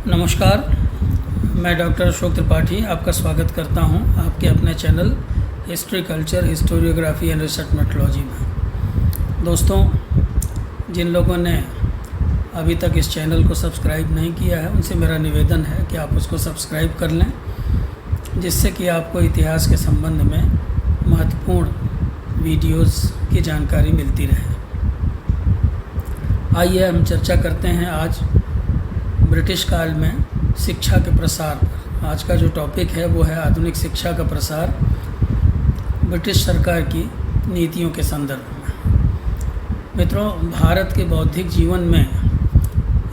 नमस्कार, मैं डॉक्टर अशोक त्रिपाठी आपका स्वागत करता हूं आपके अपने channel history culture historiography and research methodology में। दोस्तों, जिन लोगों ने अभी तक इस चैनल को सब्सक्राइब नहीं किया है उनसे मेरा निवेदन है कि आप उसको सब्सक्राइब कर लें, जिससे कि आपको इतिहास के संबंध में महत्वपूर्ण वीडियोस की जानकारी मिलती रहे। आइए हम चर्चा करते हैं आज ब्रिटिश काल में शिक्षा के प्रसार पर। आज का जो टॉपिक है वो है आधुनिक शिक्षा का प्रसार ब्रिटिश सरकार की नीतियों के संदर्भ में। मित्रों, भारत के बौद्धिक जीवन में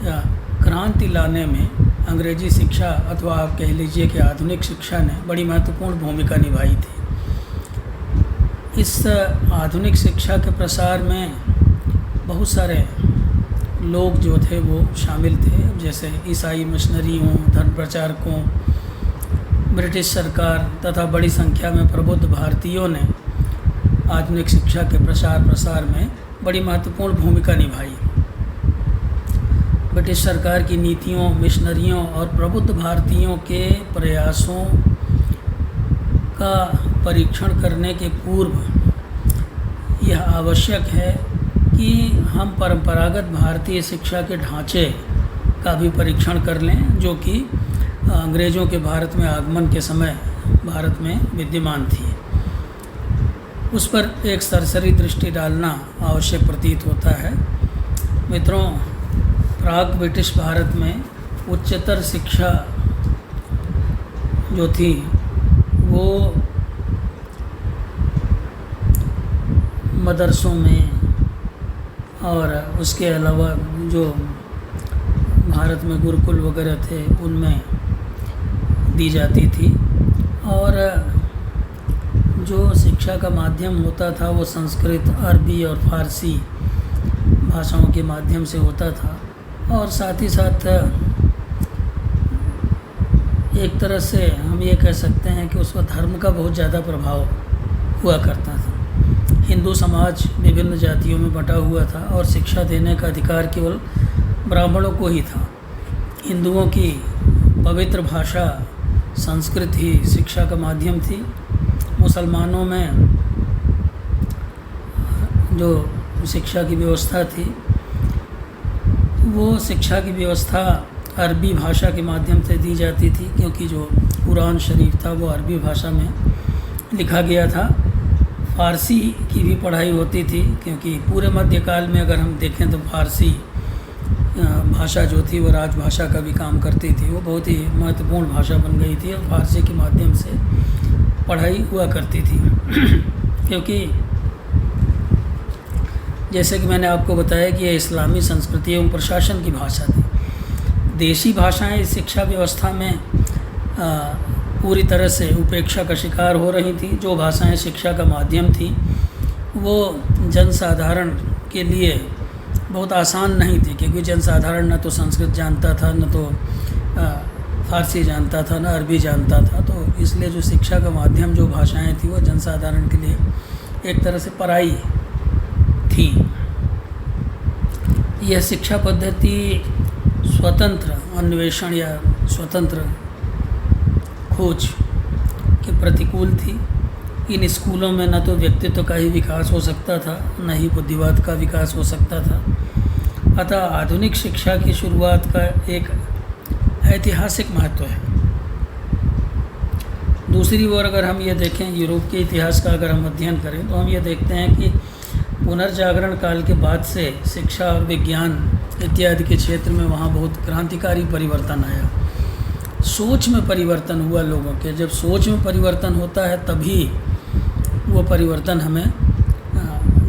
या क्रांति लाने में अंग्रेजी शिक्षा अथवा आप कह लीजिए कि आधुनिक शिक्षा ने बड़ी महत्वपूर्ण भूमिका निभाई थी। इस आधुनिक शिक्षा के प्रसार में बहुत सारे लोग जो थे वो शामिल थे, जैसे ईसाई मिशनरियों, धर्म प्रचारकों, ब्रिटिश सरकार तथा बड़ी संख्या में प्रबुद्ध भारतीयों ने आधुनिक शिक्षा के प्रसार में बड़ी महत्वपूर्ण भूमिका निभाई। ब्रिटिश सरकार की नीतियों, मिशनरियों और प्रबुद्ध भारतीयों के प्रयासों का परीक्षण करने के पूर्व यह आवश्यक है कि हम परंपरागत भारतीय शिक्षा के ढांचे का भी परीक्षण कर लें, जो कि अंग्रेज़ों के भारत में आगमन के समय भारत में विद्यमान थी। उस पर एक सरसरी दृष्टि डालना आवश्यक प्रतीत होता है। मित्रों, प्राग ब्रिटिश भारत में उच्चतर शिक्षा जो थी वो मदरसों में और उसके अलावा जो भारत में गुरुकुल वगैरह थे उनमें दी जाती थी, और जो शिक्षा का माध्यम होता था वो संस्कृत, अरबी और फारसी भाषाओं के माध्यम से होता था। और साथ ही साथ एक तरह से हम ये कह सकते हैं कि उस वक्त धर्म का बहुत ज़्यादा प्रभाव हुआ करता था। हिंदू समाज विभिन्न जातियों में बटा हुआ था और शिक्षा देने का अधिकार केवल ब्राह्मणों को ही था। हिंदुओं की पवित्र भाषा संस्कृत ही शिक्षा का माध्यम थी। मुसलमानों में जो शिक्षा की व्यवस्था थी वो शिक्षा की व्यवस्था अरबी भाषा के माध्यम से दी जाती थी, क्योंकि जो कुरान शरीफ था वो अरबी भाषा में लिखा गया था। फ़ारसी की भी पढ़ाई होती थी, क्योंकि पूरे मध्यकाल में अगर हम देखें तो फ़ारसी भाषा जो थी वो राजभाषा का भी काम करती थी। वो बहुत ही महत्वपूर्ण भाषा बन गई थी और फ़ारसी के माध्यम से पढ़ाई हुआ करती थी। क्योंकि जैसे कि मैंने आपको बताया कि यह इस्लामी संस्कृति एवं प्रशासन की भाषा थी। देशी भाषाएं इस शिक्षा व्यवस्था में पूरी तरह से उपेक्षा का शिकार हो रही थी। जो भाषाएं शिक्षा का माध्यम थी वो जनसाधारण के लिए बहुत आसान नहीं थी, क्योंकि जनसाधारण न तो संस्कृत जानता था, न तो फारसी जानता था, न अरबी जानता था। तो इसलिए जो शिक्षा का माध्यम जो भाषाएं थी वो जनसाधारण के लिए एक तरह से पराई थी। यह शिक्षा पद्धति स्वतंत्र अन्वेषण या स्वतंत्र खोज के प्रतिकूल थी। इन स्कूलों में न तो व्यक्तित्व का ही विकास हो सकता था, न ही बुद्धिवाद का विकास हो सकता था। अतः आधुनिक शिक्षा की शुरुआत का एक ऐतिहासिक महत्व है। दूसरी ओर अगर हम ये देखें, यूरोप के इतिहास का अगर हम अध्ययन करें तो हम ये देखते हैं कि पुनर्जागरण काल के बाद से शिक्षा और विज्ञान इत्यादि के क्षेत्र में वहाँ बहुत क्रांतिकारी परिवर्तन आया। सोच में परिवर्तन हुआ लोगों के। जब सोच में परिवर्तन होता है तभी वो परिवर्तन हमें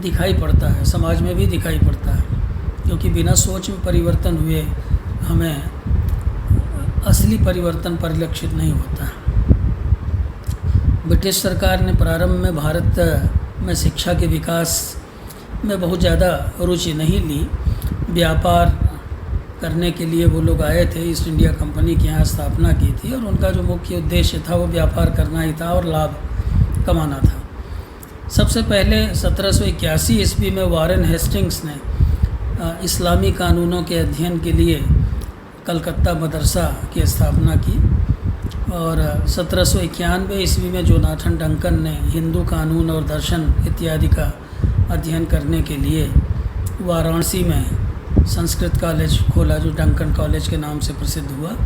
दिखाई पड़ता है, समाज में भी दिखाई पड़ता है, क्योंकि बिना सोच में परिवर्तन हुए हमें असली परिवर्तन परिलक्षित नहीं होता। ब्रिटिश सरकार ने प्रारंभ में भारत में शिक्षा के विकास में बहुत ज़्यादा रुचि नहीं ली। व्यापार करने के लिए वो लोग आए थे, ईस्ट इंडिया कंपनी की यहाँ स्थापना की थी, और उनका जो मुख्य उद्देश्य था वो व्यापार करना ही था और लाभ कमाना था। सबसे पहले 1781 ईस्वी में वारेन हेस्टिंग्स ने इस्लामी कानूनों के अध्ययन के लिए कलकत्ता मदरसा की स्थापना की और 1791 ईस्वी में जोनाथन डंकन ने हिंदू कानून और दर्शन इत्यादि का अध्ययन करने के लिए वाराणसी में संस्कृत कॉलेज खोला, जो डंकन कॉलेज के नाम से प्रसिद्ध हुआ।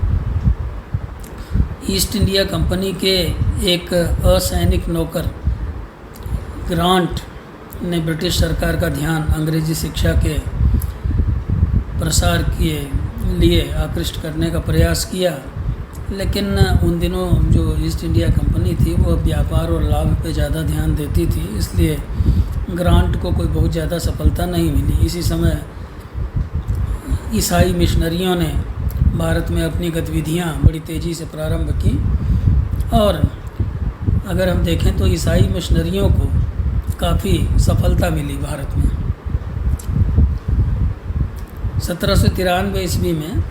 ईस्ट इंडिया कंपनी के एक असैनिक नौकर ग्रांट ने ब्रिटिश सरकार का ध्यान अंग्रेज़ी शिक्षा के प्रसार के लिए आकृष्ट करने का प्रयास किया, लेकिन उन दिनों जो ईस्ट इंडिया कंपनी थी वो व्यापार और लाभ पे ज़्यादा ध्यान देती थी, इसलिए ग्रांट को कोई बहुत ज़्यादा सफलता नहीं मिली। इसी समय ईसाई मिशनरियों ने भारत में अपनी गतिविधियां बड़ी तेज़ी से प्रारंभ की और अगर हम देखें तो ईसाई मिशनरियों को काफ़ी सफलता मिली भारत में। 1793 ईस्वी में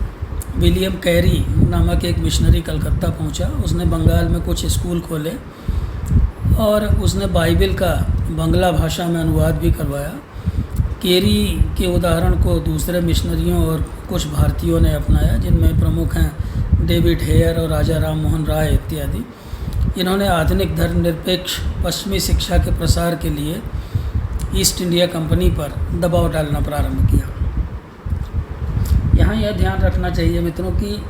विलियम कैरी नामक एक मिशनरी कलकत्ता पहुंचा। उसने बंगाल में कुछ स्कूल खोले और उसने बाइबल का बंगला भाषा में अनुवाद भी करवाया। कैरी के उदाहरण को दूसरे मिशनरियों और कुछ भारतीयों ने अपनाया, जिनमें प्रमुख हैं डेविड हेयर और राजा राम मोहन राय इत्यादि। इन्होंने आधुनिक धर्मनिरपेक्ष पश्चिमी शिक्षा के प्रसार के लिए ईस्ट इंडिया कंपनी पर दबाव डालना प्रारंभ किया। यहाँ यह ध्यान रखना चाहिए मित्रों कि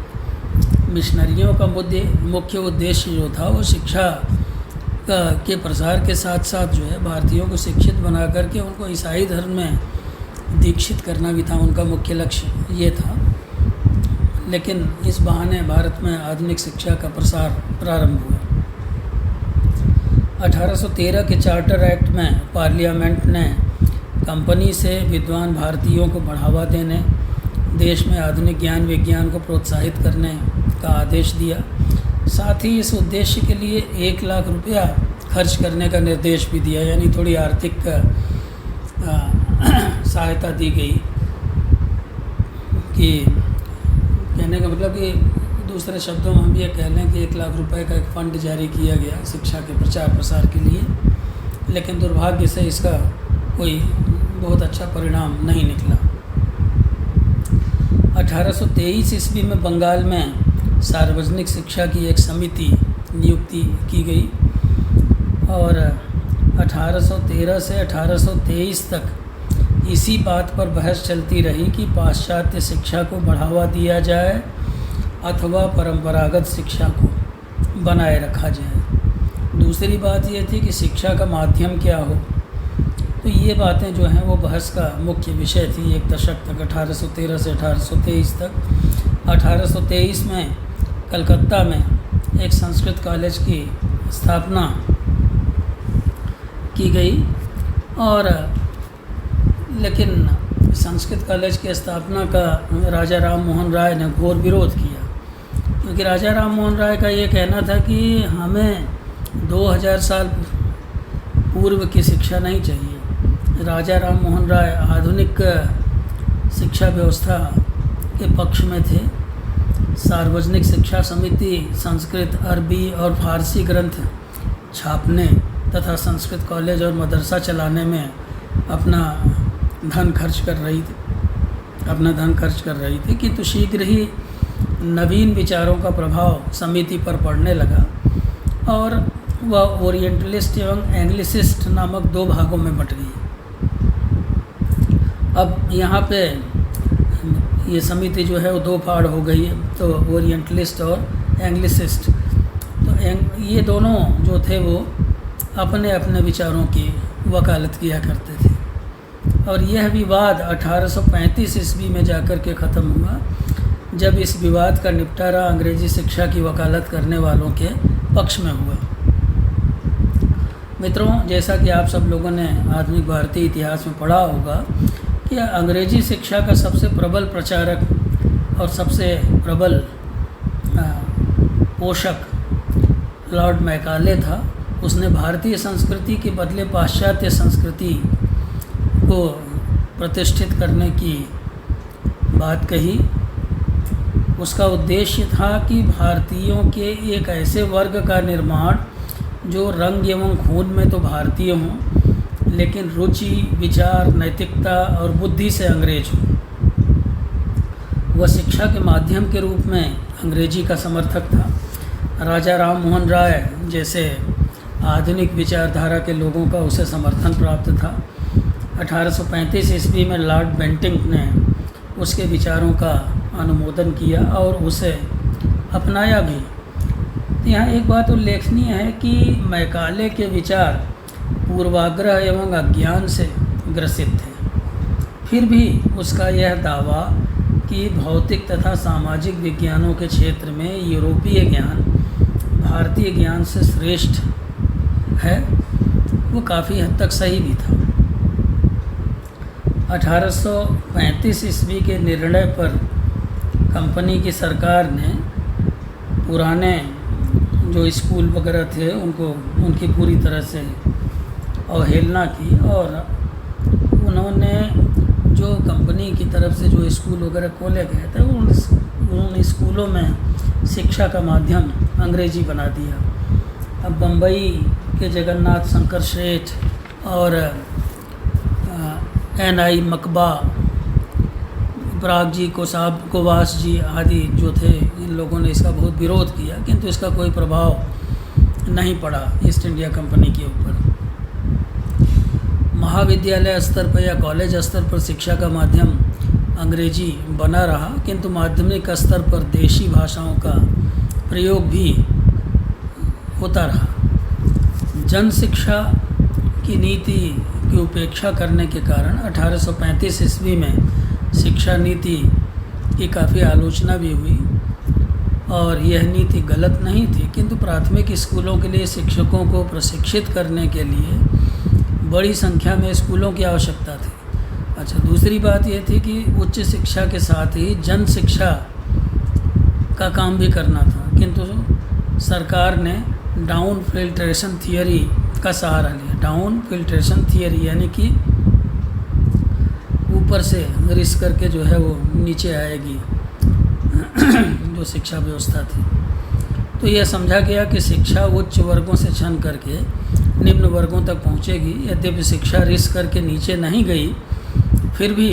मिशनरियों का मुख्य उद्देश्य जो था वो शिक्षा के प्रसार के साथ साथ जो है भारतीयों को शिक्षित बना करके उनको ईसाई धर्म में दीक्षित करना भी था, उनका मुख्य लक्ष्य ये था। लेकिन इस बहाने भारत में आधुनिक शिक्षा का प्रसार प्रारंभ हुआ। 1813 के चार्टर एक्ट में पार्लियामेंट ने कंपनी से विद्वान भारतीयों को बढ़ावा देने, देश में आधुनिक ज्ञान विज्ञान को प्रोत्साहित करने का आदेश दिया। साथ ही इस उद्देश्य के लिए 1 लाख रुपया खर्च करने का निर्देश भी दिया, यानी थोड़ी आर्थिक सहायता दी गई। कि कहने का मतलब कि दूसरे शब्दों में हम ये कह लें कि 1 लाख रुपए का एक फ़ंड जारी किया गया शिक्षा के प्रचार प्रसार के लिए, लेकिन दुर्भाग्य से इसका कोई बहुत अच्छा परिणाम नहीं निकला। 1823 ईस्वी में बंगाल में सार्वजनिक शिक्षा की एक समिति नियुक्ति की गई और 1813 से 1823 तक इसी बात पर बहस चलती रही कि पाश्चात्य शिक्षा को बढ़ावा दिया जाए अथवा परंपरागत शिक्षा को बनाए रखा जाए। दूसरी बात ये थी कि शिक्षा का माध्यम क्या हो। तो ये बातें जो हैं वो बहस का मुख्य विषय थी एक दशक तक, 1813 से 1823 तक। 1823 में कलकत्ता में एक संस्कृत कॉलेज की स्थापना की गई और लेकिन संस्कृत कॉलेज की स्थापना का राजा राम मोहन राय ने घोर विरोध किया, क्योंकि राजा राम मोहन राय का ये कहना था कि हमें 2000 साल पूर्व की शिक्षा नहीं चाहिए। राजा राम मोहन राय आधुनिक शिक्षा व्यवस्था के पक्ष में थे। सार्वजनिक शिक्षा समिति संस्कृत, अरबी और फारसी ग्रंथ छापने तथा संस्कृत कॉलेज और मदरसा चलाने में अपना धन खर्च कर रही थी, किंतु शीघ्र ही नवीन विचारों का प्रभाव समिति पर पड़ने लगा और वह ओरिएंटलिस्ट एवं एंग्लिसिस्ट नामक 2 भागों में बट गई। अब यहाँ पे ये समिति जो है वो 2 फाड़ हो गई है, तो ओरिएंटलिस्ट और एंग्लिसिस्ट। तो ये दोनों जो थे वो अपने अपने विचारों की वकालत किया करते थे और यह विवाद 1835 ईस्वी में जाकर के ख़त्म हुआ, जब इस विवाद का निपटारा अंग्रेज़ी शिक्षा की वकालत करने वालों के पक्ष में हुआ। मित्रों, जैसा कि आप सब लोगों ने आधुनिक भारतीय इतिहास में पढ़ा होगा कि अंग्रेज़ी शिक्षा का सबसे प्रबल प्रचारक और सबसे प्रबल पोषक लॉर्ड मैकाले था। उसने भारतीय संस्कृति के बदले पाश्चात्य संस्कृति को प्रतिष्ठित करने की बात कही। उसका उद्देश्य था कि भारतीयों के एक ऐसे वर्ग का निर्माण जो रंग एवं खून में तो भारतीय हों, लेकिन रुचि, विचार, नैतिकता और बुद्धि से अंग्रेज हों। वह शिक्षा के माध्यम के रूप में अंग्रेजी का समर्थक था। राजा राम मोहन राय जैसे आधुनिक विचारधारा के लोगों का उसे समर्थन प्राप्त था। 1835 ईस्वी में लॉर्ड बेंटिंक ने उसके विचारों का अनुमोदन किया और उसे अपनाया भी। यहाँ एक बात उल्लेखनीय है कि मैकाले के विचार पूर्वाग्रह एवं अज्ञान से ग्रसित थे। फिर भी उसका यह दावा कि भौतिक तथा सामाजिक विज्ञानों के क्षेत्र में यूरोपीय ज्ञान भारतीय ज्ञान से श्रेष्ठ है, वो काफ़ी हद तक सही भी था। 1835 ईस्वी के निर्णय पर कंपनी की सरकार ने पुराने जो स्कूल वगैरह थे उनकी पूरी तरह से अवहेलना की और उन्होंने जो कंपनी की तरफ से जो स्कूल वगैरह खोले गए थे उन स्कूलों में शिक्षा का माध्यम अंग्रेजी बना दिया। अब बम्बई के जगन्नाथ शंकर सेठ और N.I. मकबा, पराग जी, कोवास जी आदि जो थे, इन लोगों ने इसका बहुत विरोध किया, किंतु इसका कोई प्रभाव नहीं पड़ा ईस्ट इंडिया कंपनी के ऊपर। महाविद्यालय स्तर पर या कॉलेज स्तर पर शिक्षा का माध्यम अंग्रेजी बना रहा, किंतु माध्यमिक स्तर पर देशी भाषाओं का प्रयोग भी होता रहा। जन शिक्षा की नीति की उपेक्षा करने के कारण 1835 ईस्वी में शिक्षा नीति की काफ़ी आलोचना भी हुई और यह नीति गलत नहीं थी, किंतु प्राथमिक स्कूलों के लिए शिक्षकों को प्रशिक्षित करने के लिए बड़ी संख्या में स्कूलों की आवश्यकता थी। अच्छा, दूसरी बात यह थी कि उच्च शिक्षा के साथ ही जन शिक्षा का काम भी करना था, किंतु सरकार ने डाउन फिल्ट्रेशन थियरी का सहारा लिया। डाउन फिल्ट्रेशन थियरी यानी कि ऊपर से रिस करके जो है वो नीचे आएगी जो शिक्षा व्यवस्था थी। तो यह समझा गया कि शिक्षा उच्च वर्गों से छन करके निम्न वर्गों तक पहुंचेगी। यद्यपि शिक्षा रिस करके नीचे नहीं गई, फिर भी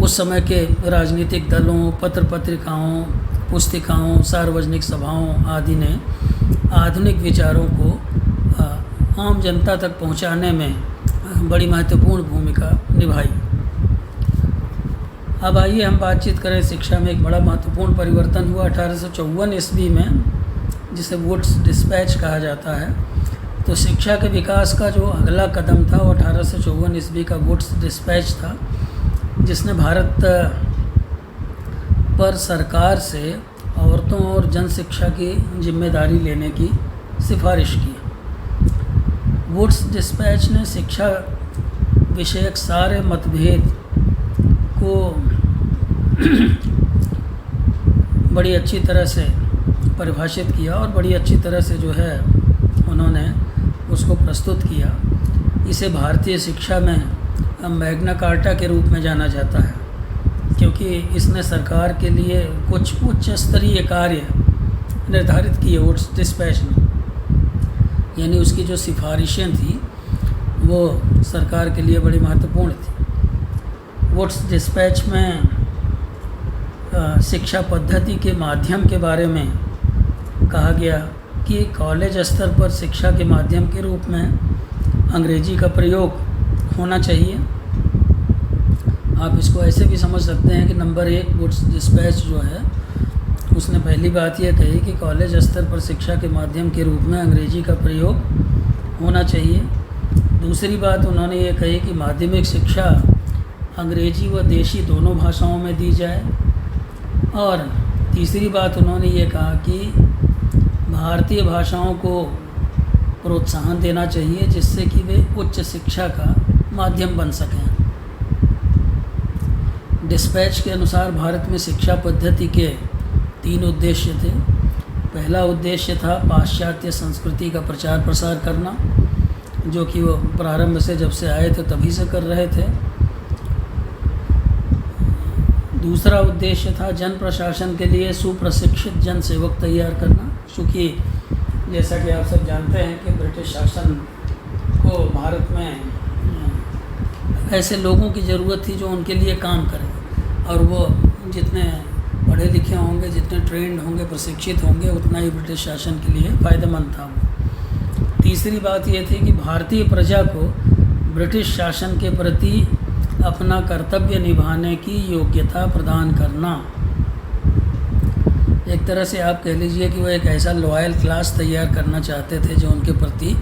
उस समय के राजनीतिक दलों, पत्र पत्रिकाओं, पुस्तिकाओं, सार्वजनिक सभाओं आदि ने आधुनिक विचारों को आम जनता तक पहुंचाने में बड़ी महत्वपूर्ण भूमिका निभाई। अब आइए हम बातचीत करें शिक्षा में एक बड़ा महत्वपूर्ण परिवर्तन हुआ 1854 ईस्वी में, जिसे वुड्स डिस्पैच कहा जाता है। तो शिक्षा के विकास का जो अगला कदम था वो 1854 ईस्वी का वुड्स डिस्पैच था, जिसने भारत पर सरकार से औरतों और जन शिक्षा की जिम्मेदारी लेने की सिफारिश की। वुड्स डिस्पैच ने शिक्षा विषयक सारे मतभेद को बड़ी अच्छी तरह से परिभाषित किया और बड़ी अच्छी तरह से जो है उन्होंने उसको प्रस्तुत किया। इसे भारतीय शिक्षा में मैग्ना कार्टा के रूप में जाना जाता है, क्योंकि इसने सरकार के लिए कुछ उच्च स्तरीय कार्य निर्धारित किए वुड्स डिस्पैच ने। यानी उसकी जो सिफारिशें थी वो सरकार के लिए बड़ी महत्वपूर्ण थी। वुड्स डिस्पैच में शिक्षा पद्धति के माध्यम के बारे में कहा गया कि कॉलेज स्तर पर शिक्षा के माध्यम के रूप में अंग्रेजी का प्रयोग होना चाहिए। आप इसको ऐसे भी समझ सकते हैं कि नंबर 1 वुड्स डिस्पैच जो है उसने पहली बात यह कही कि कॉलेज स्तर पर शिक्षा के माध्यम के रूप में अंग्रेजी का प्रयोग होना चाहिए। दूसरी बात उन्होंने ये कही कि माध्यमिक शिक्षा अंग्रेजी व देशी दोनों भाषाओं में दी जाए। और तीसरी बात उन्होंने ये कहा कि भारतीय भाषाओं को प्रोत्साहन देना चाहिए, जिससे कि वे उच्च शिक्षा का माध्यम बन सकें। डिस्पैच के अनुसार भारत में शिक्षा पद्धति के 3 उद्देश्य थे। पहला उद्देश्य था पाश्चात्य संस्कृति का प्रचार प्रसार करना, जो कि वो प्रारंभ से जब से आए थे तभी से कर रहे थे। दूसरा उद्देश्य था जन प्रशासन के लिए सुप्रशिक्षित जन सेवक तैयार करना, क्योंकि जैसा कि आप सब जानते हैं कि ब्रिटिश शासन को भारत में ऐसे लोगों की ज़रूरत थी जो उनके लिए काम करें। और वो जितने पढ़े लिखे होंगे, जितने ट्रेंड होंगे, प्रशिक्षित होंगे, उतना ही ब्रिटिश शासन के लिए फ़ायदेमंद था वो। तीसरी बात ये थी कि भारतीय प्रजा को ब्रिटिश शासन के प्रति अपना कर्तव्य निभाने की योग्यता प्रदान करना। एक तरह से आप कह लीजिए कि वो एक ऐसा लॉयल क्लास तैयार करना चाहते थे जो उनके प्रति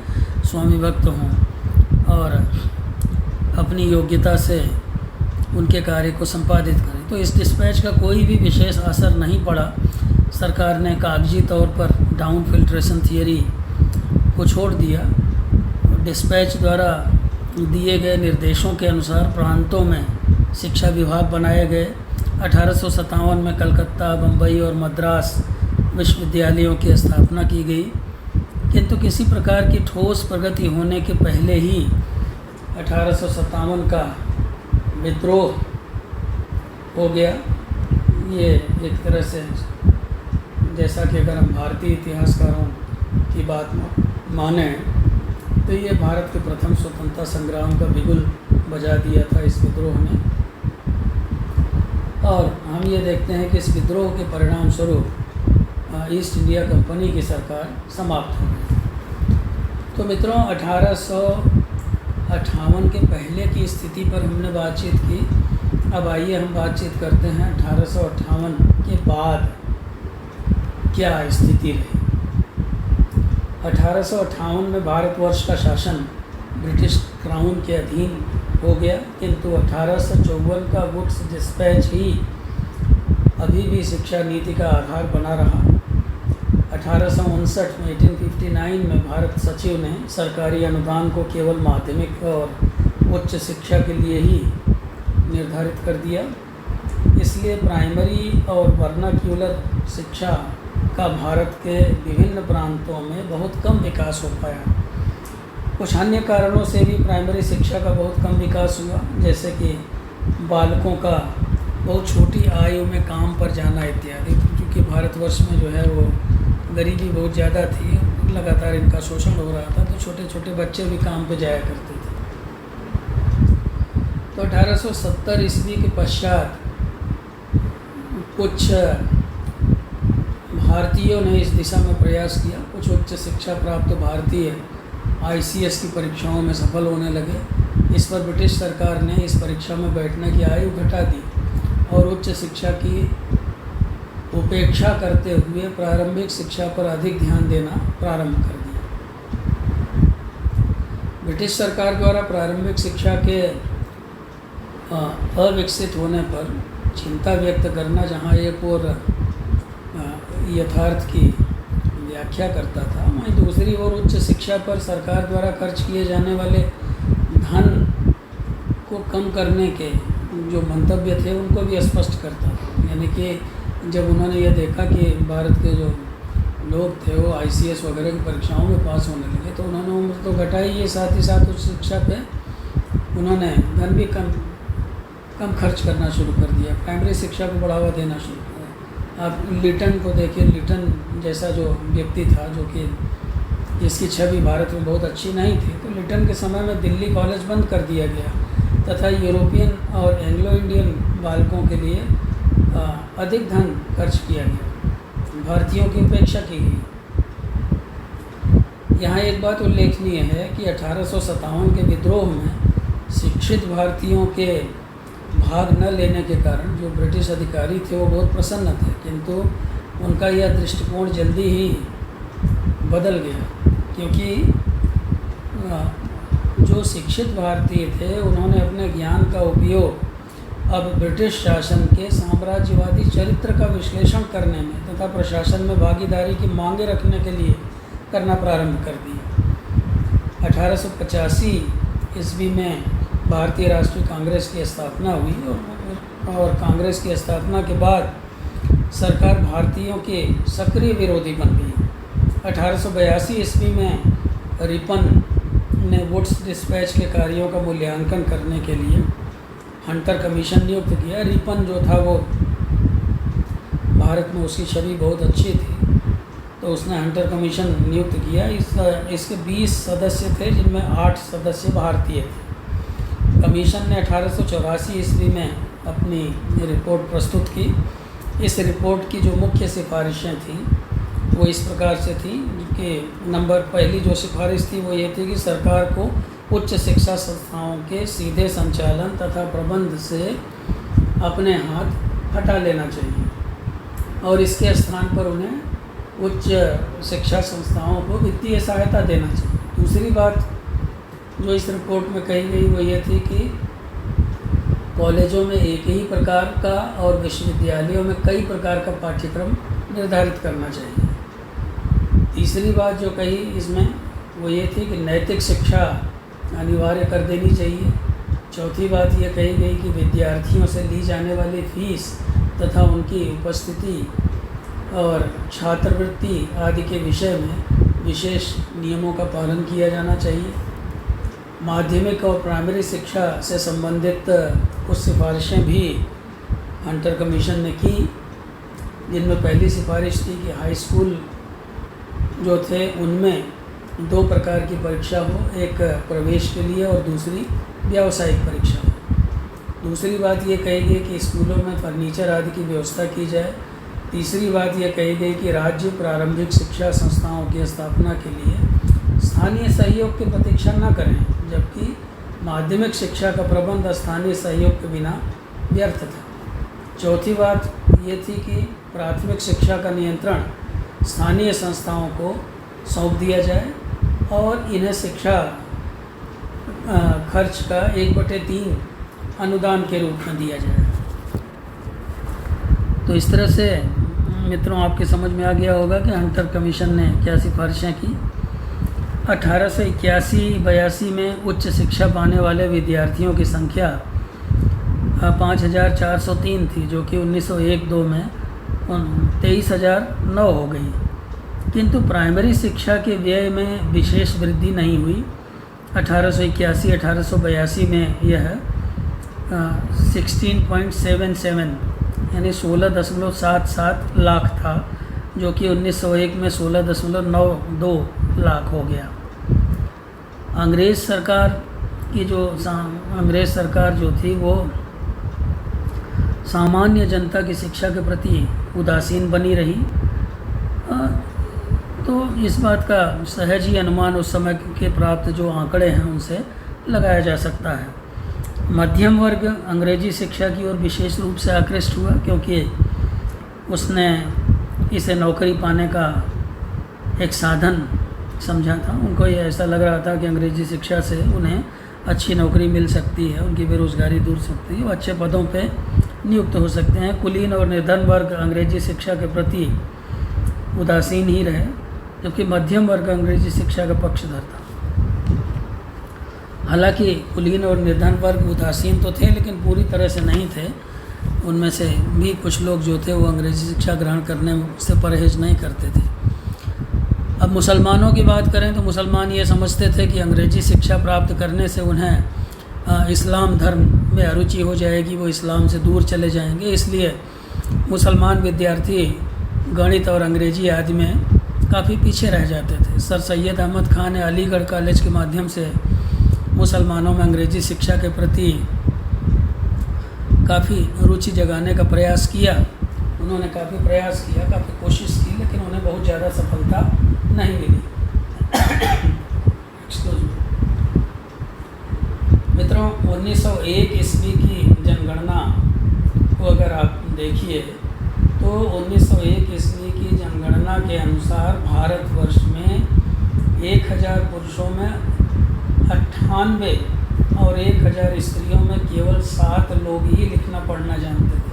स्वामी भक्त हों और अपनी योग्यता से उनके कार्य को संपादित करें। तो इस डिस्पैच का कोई भी विशेष असर नहीं पड़ा। सरकार ने कागजी तौर पर डाउन फिल्ट्रेशन थियरी को छोड़ दिया। डिस्पैच द्वारा दिए गए निर्देशों के अनुसार प्रांतों में शिक्षा विभाग बनाए गए। 1857 में कलकत्ता, बम्बई और मद्रास विश्वविद्यालयों की स्थापना की गई, किंतु किसी प्रकार की ठोस प्रगति होने के पहले ही 1857 का विद्रोह हो गया। ये एक तरह से, जैसा कि अगर हम भारतीय इतिहासकारों की बात माने तो ये भारत के प्रथम स्वतंत्रता संग्राम का बिगुल बजा दिया था इस विद्रोह ने। और हम ये देखते हैं कि इस विद्रोह के परिणाम स्वरूप ईस्ट इंडिया कंपनी की सरकार समाप्त हो गई। तो मित्रों, 1858 के पहले की स्थिति पर हमने बातचीत की। अब आइए हम बातचीत करते हैं 1858 के बाद क्या स्थिति रही। 1858 में भारतवर्ष का शासन ब्रिटिश क्राउन के अधीन हो गया, किंतु 1854 का वुड्स डिस्पैच ही अभी भी शिक्षा नीति का आधार बना रहा। 1859 में 1859 में भारत सचिव ने सरकारी अनुदान को केवल माध्यमिक और उच्च शिक्षा के लिए ही निर्धारित कर दिया। इसलिए प्राइमरी और वर्नाक्यूलर शिक्षा का भारत के विभिन्न प्रांतों में बहुत कम विकास हो पाया। कुछ अन्य कारणों से भी प्राइमरी शिक्षा का बहुत कम विकास हुआ, जैसे कि बालकों का बहुत छोटी आयु में काम पर जाना इत्यादि। क्योंकि भारतवर्ष में जो है वो गरीबी बहुत ज़्यादा थी, लगातार इनका शोषण हो रहा था, तो छोटे छोटे बच्चे भी काम पे जाया करते थे। तो 1870 ईस्वी के पश्चात कुछ भारतीयों ने इस दिशा में प्रयास किया। कुछ उच्च शिक्षा प्राप्त भारतीय ICS की परीक्षाओं में सफल होने लगे। इस पर ब्रिटिश सरकार ने इस परीक्षा में बैठने की आयु घटा दी और उच्च शिक्षा की उपेक्षा करते हुए प्रारंभिक शिक्षा पर अधिक ध्यान देना प्रारंभ कर दिया। ब्रिटिश सरकार द्वारा प्रारंभिक शिक्षा के अविकसित होने पर चिंता व्यक्त करना, जहाँ एक और यथार्थ की व्याख्या करता था, वहीं दूसरी ओर उच्च शिक्षा पर सरकार द्वारा खर्च किए जाने वाले धन को कम करने के जो मंतव्य थे उनको भी स्पष्ट करता था। यानी कि जब उन्होंने ये देखा कि भारत के जो लोग थे वो ICS वगैरह की परीक्षाओं में पास होने लगे, तो उन्होंने उम्र तो घटाई है, साथ ही साथ उच्च शिक्षा पे उन्होंने धन भी कम खर्च करना शुरू कर दिया, प्राइमरी शिक्षा को बढ़ावा देना शुरू किया। आप लिटन को देखिए, लिटन जैसा जो व्यक्ति था जो कि जिसकी छवि भारत में बहुत अच्छी नहीं थी, तो लिटन के समय में दिल्ली कॉलेज बंद कर दिया गया तथा यूरोपियन और एंग्लो इंडियन बालकों के लिए अधिक धन खर्च किया गया, भारतीयों की उपेक्षा की गई। यहाँ एक बात उल्लेखनीय है कि 1857 के विद्रोह में शिक्षित भारतीयों के भाग न लेने के कारण जो ब्रिटिश अधिकारी थे वो बहुत प्रसन्न थे, किंतु उनका यह दृष्टिकोण जल्दी ही बदल गया। क्योंकि जो शिक्षित भारतीय थे उन्होंने अपने ज्ञान का उपयोग अब ब्रिटिश शासन के साम्राज्यवादी चरित्र का विश्लेषण करने में तथा प्रशासन में भागीदारी की मांगें रखने के लिए करना प्रारंभ कर दी। 1885 ईस्वी में भारतीय राष्ट्रीय कांग्रेस की स्थापना हुई और कांग्रेस की स्थापना के बाद सरकार भारतीयों के सक्रिय विरोधी बन गई। 1882 ईस्वी में रिपन ने वुड्स डिस्पैच के कार्यों का मूल्यांकन करने के लिए हंटर कमीशन नियुक्त किया। रिपन जो था वो भारत में उसकी छवि बहुत अच्छी थी, तो उसने हंटर कमीशन नियुक्त किया। इसके 20 सदस्य थे, जिनमें 8 सदस्य भारतीय थे। कमीशन ने 1884 ईस्वी में अपनी रिपोर्ट प्रस्तुत की। इस रिपोर्ट की जो मुख्य सिफारिशें थीं वो इस प्रकार से थी कि पहली जो सिफारिश थी वो ये थी कि सरकार को उच्च शिक्षा संस्थाओं के सीधे संचालन तथा प्रबंध से अपने हाथ हटा लेना चाहिए और इसके स्थान पर उन्हें उच्च शिक्षा संस्थाओं को वित्तीय सहायता देना चाहिए। दूसरी बात जो इस रिपोर्ट में कही गई वो ये थी कि कॉलेजों में एक ही प्रकार का और विश्वविद्यालयों में कई प्रकार का पाठ्यक्रम निर्धारित करना चाहिए। तीसरी बात जो कही इसमें वो ये थी कि नैतिक शिक्षा अनिवार्य कर देनी चाहिए। चौथी बात ये कही गई कि विद्यार्थियों से ली जाने वाली फीस तथा उनकी उपस्थिति और छात्रवृत्ति आदि के विषय में विशेष नियमों का पालन किया जाना चाहिए। माध्यमिक और प्राइमरी शिक्षा से संबंधित कुछ सिफारिशें भी हंटर कमीशन ने की, जिनमें पहली सिफारिश थी कि हाई स्कूल जो थे उनमें 2 प्रकार की परीक्षा हो, एक प्रवेश के लिए और दूसरी व्यावसायिक परीक्षा हो। दूसरी बात ये कही गई कि स्कूलों में फर्नीचर आदि की व्यवस्था की जाए। तीसरी बात ये कही गई कि राज्य प्रारंभिक शिक्षा संस्थाओं की स्थापना के लिए स्थानीय सहयोग की प्रतीक्षा न करें, जबकि माध्यमिक शिक्षा का प्रबंध स्थानीय सहयोग के बिना व्यर्थ था। चौथी बात ये थी कि प्राथमिक शिक्षा का नियंत्रण स्थानीय संस्थाओं को सौंप दिया जाए और इन्हें शिक्षा खर्च का 1/3 अनुदान के रूप में दिया जाए। तो इस तरह से मित्रों आपके समझ में आ गया होगा कि हंटर कमीशन ने क्या सिफारिशें की। 1881-82 में उच्च शिक्षा पाने वाले विद्यार्थियों की संख्या 5403 थी, जो कि 1901-02 में 23,009 हो गई। किंतु प्राइमरी शिक्षा के व्यय में विशेष वृद्धि नहीं हुई। 1881-1882 में यह 16.77 यानी 16.77 लाख था, जो कि 1901 में 16.92 लाख हो गया। अंग्रेज़ सरकार जो थी वो सामान्य जनता की शिक्षा के प्रति उदासीन बनी रही। तो इस बात का सहज ही अनुमान उस समय के प्राप्त जो आंकड़े हैं उनसे लगाया जा सकता है। मध्यम वर्ग अंग्रेजी शिक्षा की ओर विशेष रूप से आकृष्ट हुआ, क्योंकि उसने इसे नौकरी पाने का एक साधन समझा था। उनको ये ऐसा लग रहा था कि अंग्रेजी शिक्षा से उन्हें अच्छी नौकरी मिल सकती है, उनकी बेरोज़गारी दूर सकती है, वो अच्छे पदों पे नियुक्त हो सकते हैं। कुलीन और निर्धन वर्ग अंग्रेजी शिक्षा के प्रति उदासीन ही रहे, जबकि मध्यम वर्ग अंग्रेजी शिक्षा का पक्षधर था। हालांकि कुलीन और निर्धन वर्ग उदासीन तो थे, लेकिन पूरी तरह से नहीं थे। उनमें से भी कुछ लोग जो थे वो अंग्रेजी शिक्षा ग्रहण करने से परहेज नहीं करते थे। अब मुसलमानों की बात करें तो मुसलमान ये समझते थे कि अंग्रेजी शिक्षा प्राप्त करने से उन्हें इस्लाम धर्म में अरुचि हो जाएगी, वो इस्लाम से दूर चले जाएंगे। इसलिए मुसलमान विद्यार्थी गणित और अंग्रेजी आदि में काफ़ी पीछे रह जाते थे। सर सैयद अहमद खान ने अलीगढ़ कॉलेज के माध्यम से मुसलमानों में अंग्रेजी शिक्षा के प्रति काफ़ी रुचि जगाने का प्रयास किया। उन्होंने काफ़ी प्रयास किया, काफ़ी कोशिश की, लेकिन उन्हें बहुत ज़्यादा सफलता नहीं मिली। मित्रों, 1901 ईस्वी की जनगणना को अगर आप देखिए तो 1901 ईस्वी की जनगणना के अनुसार भारतवर्ष में 1000 पुरुषों में 98 और 1000 स्त्रियों में केवल 7 लोग ही लिखना पढ़ना जानते थे।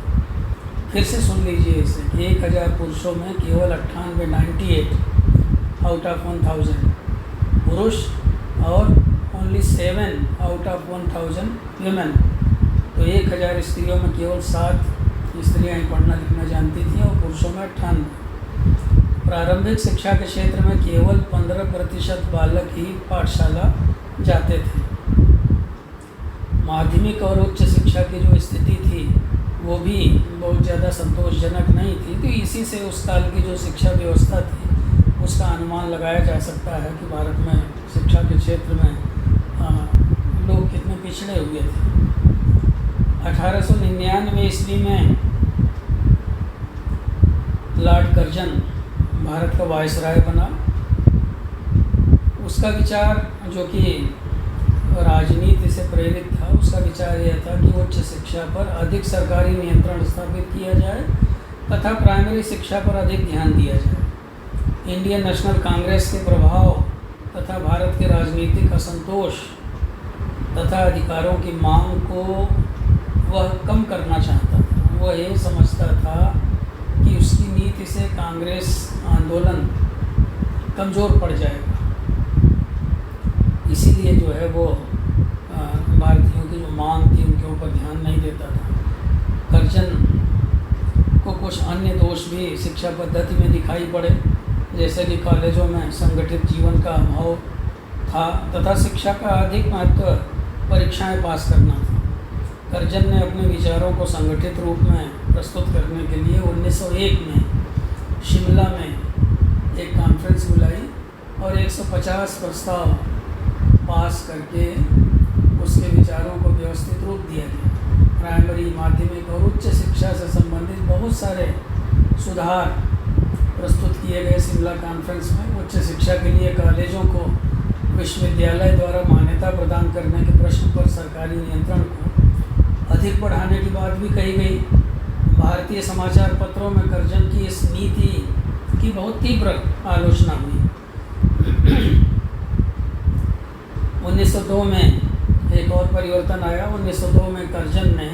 फिर से सुन लीजिए इसे, 1000 पुरुषों में केवल 98 आउट ऑफ 1000 पुरुष और ओनली 7 आउट ऑफ 1000 वीमेन। तो 1000 स्त्रियों में केवल 7 स्त्रियाँ ही पढ़ना लिखना जानती थीं और पुरुषों में 98। प्रारंभिक शिक्षा के क्षेत्र में केवल 15% बालक ही पाठशाला जाते थे। माध्यमिक और उच्च शिक्षा की जो स्थिति थी वो भी बहुत ज़्यादा संतोषजनक नहीं थी। तो इसी से उस काल की जो शिक्षा व्यवस्था थी उसका अनुमान लगाया जा सकता है कि भारत में शिक्षा के क्षेत्र में लोग कितने पिछड़े हुए थे। 1899 ईस्वी में लॉर्ड कर्जन भारत का वायसराय बना। उसका विचार, जो कि राजनीति से प्रेरित था, उसका विचार यह था कि उच्च शिक्षा पर अधिक सरकारी नियंत्रण स्थापित किया जाए तथा प्राइमरी शिक्षा पर अधिक ध्यान दिया जाए। इंडियन नेशनल कांग्रेस के प्रभाव तथा भारत के राजनीतिक असंतोष तथा अधिकारों की मांग को वह कम करना चाहता था। वह ये समझता था कि उसकी नीति से कांग्रेस आंदोलन कमज़ोर पड़ जाएगा, इसीलिए जो है वो भारतीयों की जो मांग थी उनके ऊपर ध्यान नहीं देता था। कर्जन को कुछ अन्य दोष भी शिक्षा पद्धति में दिखाई पड़े, जैसे कि कॉलेजों में संगठित जीवन का अभाव था तथा शिक्षा का अधिक महत्व परीक्षाएं पास करना था। कर्जन ने अपने विचारों को संगठित रूप में प्रस्तुत करने के लिए 1901 में शिमला में एक कॉन्फ्रेंस बुलाई और 150 प्रस्ताव पास करके उसके विचारों को व्यवस्थित रूप दिया गया। प्राइमरी, माध्यमिक और उच्च शिक्षा से संबंधित बहुत सारे सुधार प्रस्तुत किए गए शिमला कॉन्फ्रेंस में। उच्च शिक्षा के लिए कॉलेजों को विश्वविद्यालय द्वारा मान्यता प्रदान करने के प्रश्न पर सरकारी नियंत्रण को अधिक बढ़ाने की बात भी कही गई। भारतीय समाचार पत्रों में कर्जन की इस नीति की बहुत तीव्र आलोचना हुई। 1902 में एक और परिवर्तन आया। 1902 में कर्जन ने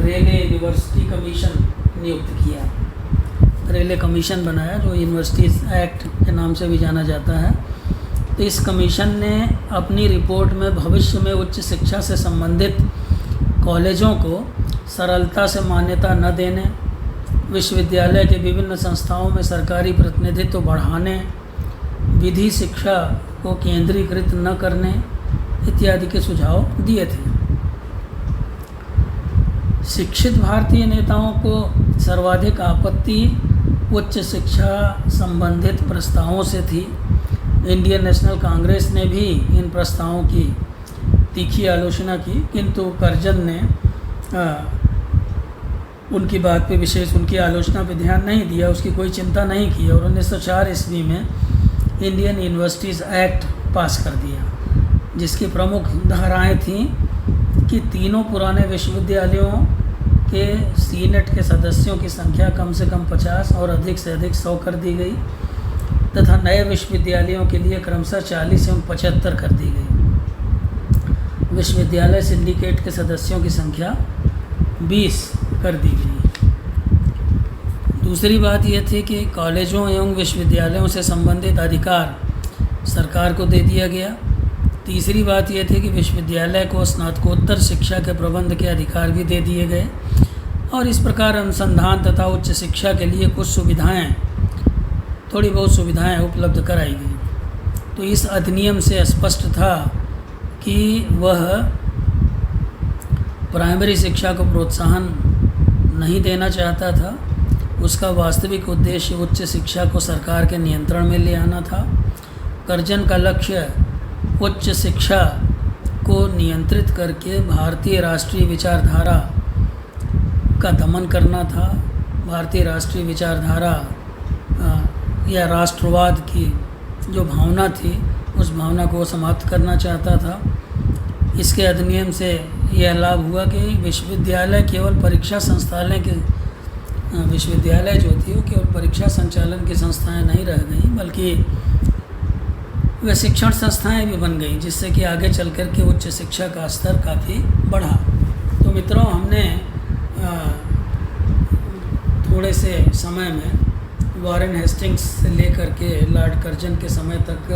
रेले यूनिवर्सिटी कमीशन नियुक्त किया। रेले कमीशन बनाया, जो यूनिवर्सिटीज़ एक्ट के नाम से भी जाना जाता है। तो इस कमीशन ने अपनी रिपोर्ट में भविष्य में उच्च शिक्षा से संबंधित कॉलेजों को सरलता से मान्यता न देने, विश्वविद्यालय के विभिन्न संस्थाओं में सरकारी प्रतिनिधित्व बढ़ाने, विधि शिक्षा को केंद्रीकृत न करने इत्यादि के सुझाव दिए थे। शिक्षित भारतीय नेताओं को सर्वाधिक आपत्ति उच्च शिक्षा संबंधित प्रस्तावों से थी। इंडियन नेशनल कांग्रेस ने भी इन प्रस्तावों की तीखी आलोचना की, किंतु कर्जन ने उनकी बात पे विशेष, उनकी आलोचना पे ध्यान नहीं दिया, उसकी कोई चिंता नहीं की और 1904 ईस्वी में इंडियन यूनिवर्सिटीज़ एक्ट पास कर दिया, जिसकी प्रमुख धाराएं थीं कि तीनों पुराने विश्वविद्यालयों के सीनेट के सदस्यों की संख्या कम से कम 50 और अधिक से अधिक 100 कर दी गई तथा नए विश्वविद्यालयों के लिए क्रमशः 40 एवं 75 कर दी गई। विश्वविद्यालय सिंडिकेट के सदस्यों की संख्या 20 कर दी गई। दूसरी बात यह थी कि कॉलेजों एवं विश्वविद्यालयों से संबंधित अधिकार सरकार को दे दिया गया। तीसरी बात यह थी कि विश्वविद्यालय को स्नातकोत्तर शिक्षा के प्रबंध के अधिकार भी दे दिए गए और इस प्रकार अनुसंधान तथा उच्च शिक्षा के लिए कुछ सुविधाएं, थोड़ी बहुत सुविधाएं उपलब्ध कराई गई। तो इस अधिनियम से स्पष्ट था कि वह प्राइमरी शिक्षा को प्रोत्साहन नहीं देना चाहता था। उसका वास्तविक उद्देश्य उच्च शिक्षा को सरकार के नियंत्रण में ले आना था। कर्जन का लक्ष्य उच्च शिक्षा को नियंत्रित करके भारतीय राष्ट्रीय विचारधारा का दमन करना था। भारतीय राष्ट्रीय विचारधारा या राष्ट्रवाद की जो भावना थी, उस भावना को समाप्त करना चाहता था। इसके अधिनियम से यह लाभ हुआ कि विश्वविद्यालय केवल परीक्षा संस्थान के विश्वविद्यालय जो थी वो केवल परीक्षा संचालन की संस्थाएं नहीं रह गईं, बल्कि वे शिक्षण संस्थाएं भी बन गईं, जिससे कि आगे चल कर के उच्च शिक्षा का स्तर काफ़ी बढ़ा। तो मित्रों, हमने थोड़े से समय में वॉरेन हेस्टिंग्स से लेकर के लॉर्ड कर्जन के समय तक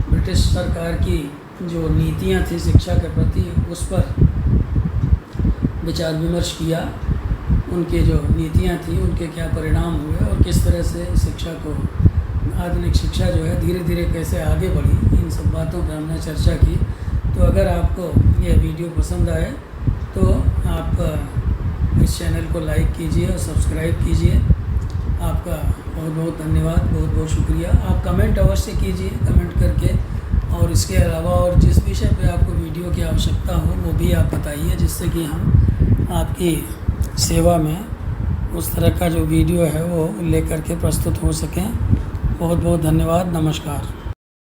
ब्रिटिश सरकार की जो नीतियां थी शिक्षा के प्रति, उस पर विचार विमर्श किया। उनकी जो नीतियां थी उनके क्या परिणाम हुए और किस तरह से शिक्षा को, आधुनिक शिक्षा जो है धीरे धीरे कैसे आगे बढ़ी, इन सब बातों पर हमने चर्चा की। तो अगर आपको यह वीडियो पसंद आए तो आप इस चैनल को लाइक कीजिए और सब्सक्राइब कीजिए। आपका बहुत बहुत धन्यवाद, बहुत बहुत शुक्रिया। आप कमेंट अवश्य कीजिए, कमेंट करके और इसके अलावा और जिस विषय पे आपको वीडियो की आवश्यकता हो वो भी आप बताइए, जिससे कि हम आपकी सेवा में उस तरह का जो वीडियो है वो लेकर के प्रस्तुत हो सकें। बहुत बहुत धन्यवाद। नमस्कार।